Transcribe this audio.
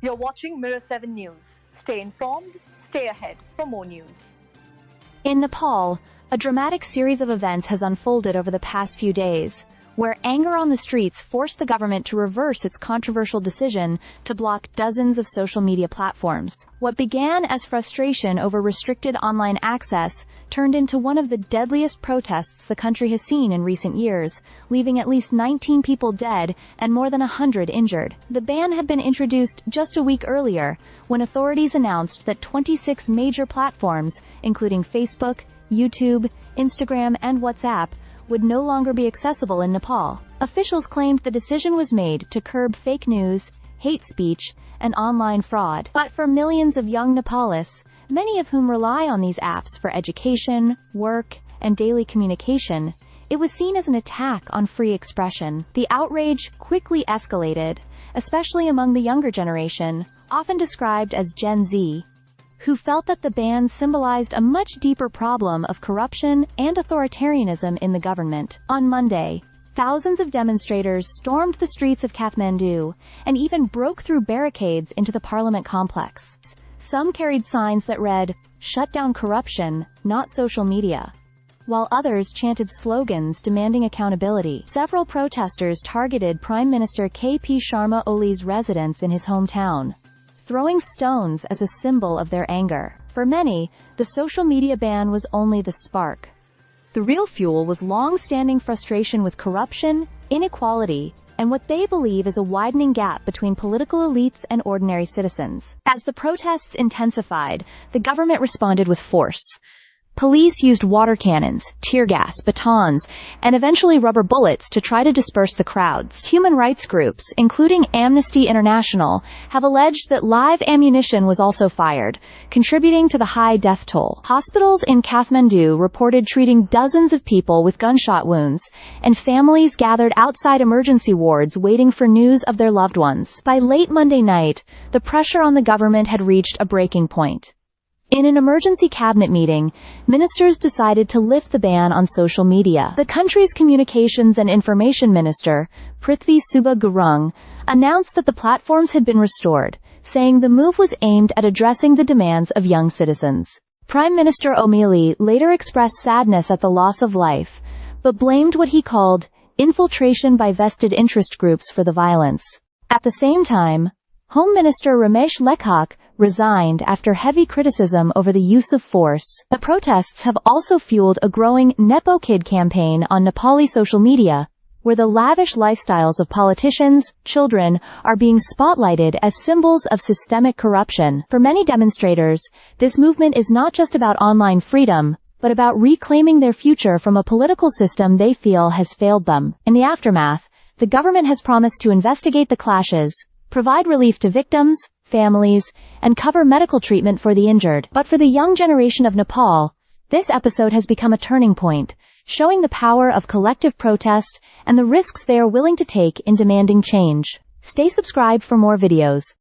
You're watching Mirror 7 News. Stay informed, stay ahead for more news. In Nepal, a dramatic series of events has unfolded over the past few days, where anger on the streets forced the government to reverse its controversial decision to block dozens of social media platforms. What began as frustration over restricted online access turned into one of the deadliest protests the country has seen in recent years, leaving at least 19 people dead and more than 100 injured. The ban had been introduced just a week earlier, when authorities announced that 26 major platforms, including Facebook, YouTube, Instagram, and WhatsApp, would no longer be accessible in Nepal. Officials claimed the decision was made to curb fake news, hate speech, and online fraud. But for millions of young Nepalis, many of whom rely on these apps for education, work, and daily communication, it was seen as an attack on free expression. The outrage quickly escalated, especially among the younger generation, often described as Gen Z, who felt that the ban symbolized a much deeper problem of corruption and authoritarianism in the government. On Monday, thousands of demonstrators stormed the streets of Kathmandu and even broke through barricades into the parliament complex. Some carried signs that read, "Shut down corruption, not social media," while others chanted slogans demanding accountability. Several protesters targeted Prime Minister KP Sharma Oli's residence in his hometown, throwing stones as a symbol of their anger. For many, the social media ban was only the spark. The real fuel was long-standing frustration with corruption, inequality, and what they believe is a widening gap between political elites and ordinary citizens. As the protests intensified, the government responded with force. Police used water cannons, tear gas, batons, and eventually rubber bullets to try to disperse the crowds. Human rights groups, including Amnesty International, have alleged that live ammunition was also fired, contributing to the high death toll. Hospitals in Kathmandu reported treating dozens of people with gunshot wounds, and families gathered outside emergency wards waiting for news of their loved ones. By late Monday night, the pressure on the government had reached a breaking point. In an emergency cabinet meeting, ministers decided to lift the ban on social media. The country's Communications and Information Minister, Prithvi Subha Gurung, announced that the platforms had been restored, saying the move was aimed at addressing the demands of young citizens. Prime Minister Beéle later expressed sadness at the loss of life, but blamed what he called infiltration by vested interest groups for the violence. At the same time, Home Minister Ramesh Lekhak resigned after heavy criticism over the use of force. The protests have also fueled a growing Nepo Kid campaign on Nepali social media, where the lavish lifestyles of politicians, children, are being spotlighted as symbols of systemic corruption. For many demonstrators, this movement is not just about online freedom, but about reclaiming their future from a political system they feel has failed them. In the aftermath, the government has promised to investigate the clashes, provide relief to victims, families, and cover medical treatment for the injured. But for the young generation of Nepal, this episode has become a turning point, showing the power of collective protest and the risks they are willing to take in demanding change. Stay subscribed for more videos.